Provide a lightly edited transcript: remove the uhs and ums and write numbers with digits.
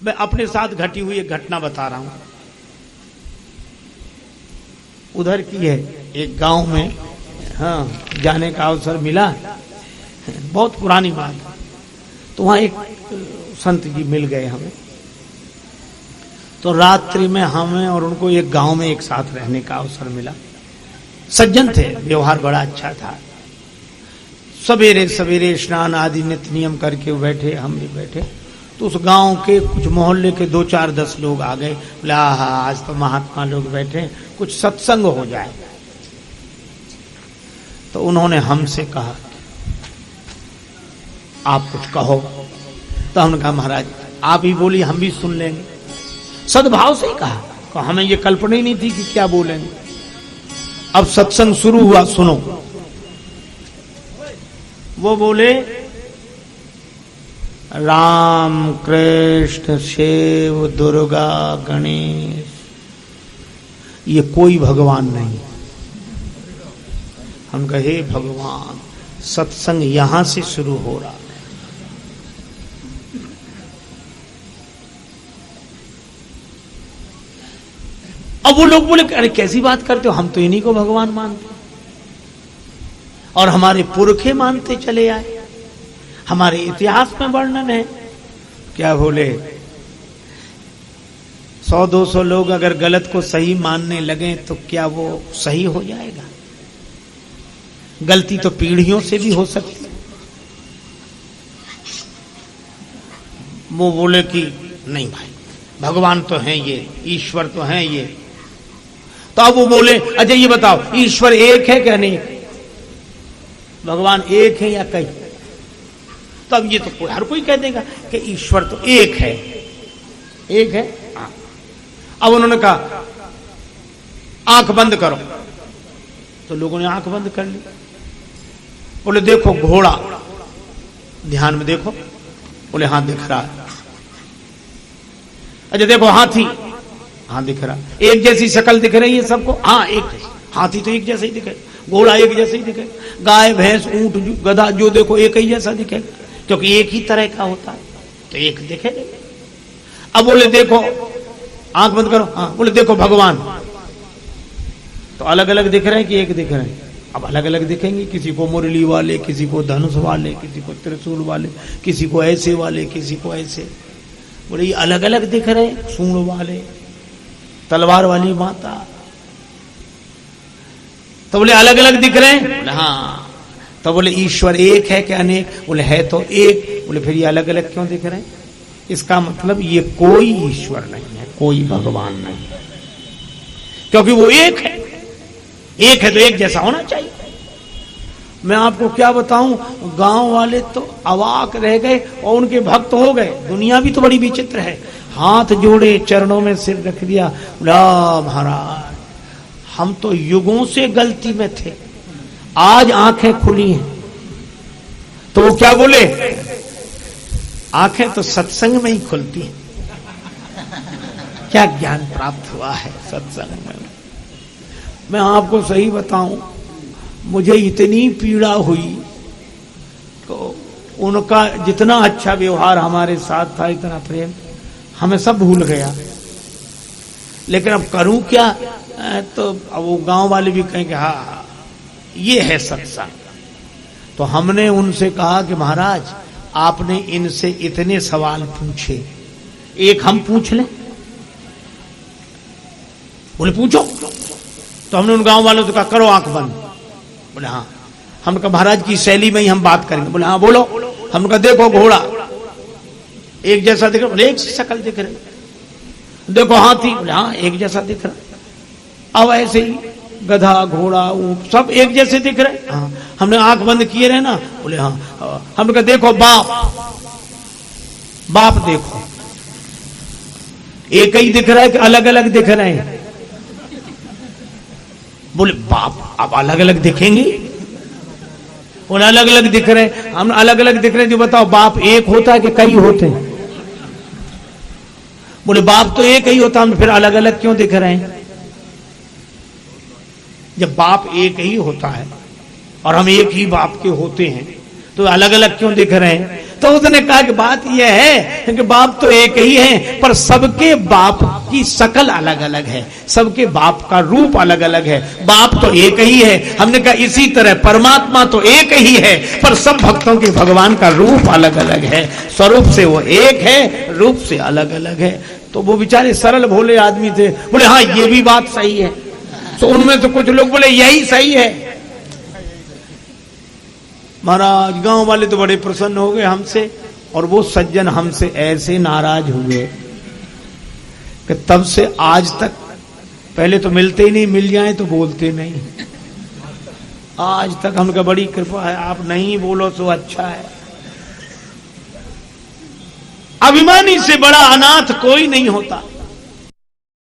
मैं अपने साथ घटी हुई एक घटना बता रहा हूं। उधर की है, एक गांव में जाने का अवसर मिला, बहुत पुरानी बात है। तो वहां एक संत जी मिल गए हमें, तो रात्रि में हमें और उनको एक गांव में एक साथ रहने का अवसर मिला। सज्जन थे, व्यवहार बड़ा अच्छा था। सवेरे सवेरे स्नान आदि नित्य नियम करके बैठे, हम भी बैठे। तो उस गांव के कुछ मोहल्ले के 2-4-10 लोग आ गए, बोले आज तो महात्मा लोग बैठे, कुछ सत्संग हो जाए। तो उन्होंने हमसे कहा आप कुछ कहो। तो हमने कहा महाराज आप ही बोली, हम भी सुन लेंगे। सद्भाव से ही कहा, तो हमें ये कल्पना ही नहीं थी कि क्या बोलेंगे। अब सत्संग शुरू हुआ, सुनो। वो बोले राम कृष्ण शिव दुर्गा गणेश, ये कोई भगवान नहीं। हम कहे भगवान, सत्संग यहां से शुरू हो रहा। अब वो लोग बोले अरे कैसी बात करते हो, हम तो इन्हीं को भगवान मानते और हमारे पुरखे मानते चले आए, हमारे इतिहास में वर्णन है। क्या बोले 100-200 लोग अगर गलत को सही मानने लगे तो क्या वो सही हो जाएगा? गलती तो पीढ़ियों से भी हो सकती है। वो बोले कि नहीं भाई, भगवान तो हैं ये, ईश्वर तो हैं ये। तो अब वो बोले अच्छा ये बताओ ईश्वर एक है क्या नहीं, भगवान एक है या कई? तब ये तो हर कोई कह देगा कि ईश्वर तो एक है, एक है। अब उन्होंने कहा आंख बंद करो, तो लोगों ने आंख बंद कर ली। बोले देखो घोड़ा, ध्यान में देखो। बोले हाँ दिख रहा है। अच्छा देखो हाथी, हाँ दिख रहा। एक जैसी शक्ल दिख रही है सबको, हाँ एक जैसी। हाथी तो एक जैसा ही दिखे, घोड़ा एक जैसा ही दिखे, गाय भैंस ऊंट गधा जो देखो एक ही जैसा दिखेगा, क्योंकि एक ही तरह का होता है, तो एक दिखेगा। अब बोले देखो, आंख बंद करो, हाँ। बोले देखो भगवान, तो अलग अलग दिख रहे हैं कि एक दिख रहे हैं? अब अलग अलग दिखेंगे, किसी को मुरली वाले, किसी को धनुष वाले, किसी को त्रिशूल वाले, किसी को ऐसे वाले, किसी को ऐसे। बोले ये अलग अलग दिख रहे हैं, सूंड वाले, तलवार वाली माता। तो बोले अलग अलग दिख रहे हैं? बोले हाँ। तो बोले ईश्वर एक है क्या अनेक? बोले है तो एक। बोले फिर ये अलग अलग क्यों दिख रहे हैं? इसका मतलब ये कोई ईश्वर नहीं है, कोई भगवान नहीं है, क्योंकि वो एक है। एक है तो एक जैसा होना चाहिए। मैं आपको क्या बताऊं, गांव वाले तो अवाक रह गए और उनके भक्त हो गए। दुनिया भी तो बड़ी विचित्र है। हाथ जोड़े, चरणों में सिर रख दिया, बोला महाराज हम तो युगों से गलती में थे, आज आंखें खुली हैं। तो वो क्या बोले, आंखें तो सत्संग में ही खुलती हैं। क्या ज्ञान प्राप्त हुआ है सत्संग में। मैं आपको सही बताऊं, मुझे इतनी पीड़ा हुई, तो उनका जितना अच्छा व्यवहार हमारे साथ था, इतना प्रेम, हमें सब भूल गया। लेकिन अब करूं क्या? तो अब वो गांव वाले भी कहेंगे हाँ ये है सत्संग। तो हमने उनसे कहा कि महाराज आपने इनसे इतने सवाल पूछे, एक हम पूछ लें? बोले पूछो। तो हमने उन गांव वालों से कहा करो आंख बंद। बोले हाँ। हमने कहा महाराज की शैली में ही हम बात करेंगे। बोले हाँ बोलो। हमने कहा देखो घोड़ा एक जैसा दिख रहा, बोले एक सी शक्ल दिख रही। देखो हाथी, बोले हाँ एक जैसा दिख रहा। अब ऐसे ही गधा घोड़ा ऊंट सब एक जैसे दिख रहे। हाँ। हमने आंख बंद किए रहे ना, बोले हाँ। हमने कहा देखो बाप, बाप देखो एक ही दिख रहा है कि अलग अलग दिख रहे हैं? बोले बाप अब अलग अलग दिखेंगे? बोले अलग अलग दिख रहे हैं। हम अलग अलग दिख रहे हैं, जो बताओ बाप एक होता है कि कई होते हैं? बोले बाप तो एक ही होता, हम फिर अलग अलग क्यों दिख रहे हैं? जब बाप एक ही होता है और हम एक ही बाप के होते हैं तो अलग अलग क्यों दिख रहे हैं? तो उसने कहा कि बात यह है कि बाप तो एक ही है, पर सबके बाप की शकल अलग अलग है, सबके बाप का रूप अलग अलग है। बाप तो एक ही है। हमने कहा इसी तरह परमात्मा तो एक ही है, पर सब भक्तों के भगवान का रूप अलग अलग है। स्वरूप से वो एक है, रूप से अलग अलग है। तो वो बेचारे सरल भोले आदमी थे, बोले हाँ ये भी बात सही है। तो उनमें तो कुछ लोग बोले यही सही है। महाराज गांव वाले तो बड़े प्रसन्न हो गए हमसे, और वो सज्जन हमसे ऐसे नाराज हुए कि तब से आज तक, पहले तो मिलते ही नहीं, मिल जाए तो बोलते नहीं, आज तक हमका बड़ी कृपा है, आप नहीं बोलो तो अच्छा है। अभिमानी से बड़ा अनाथ कोई नहीं होता।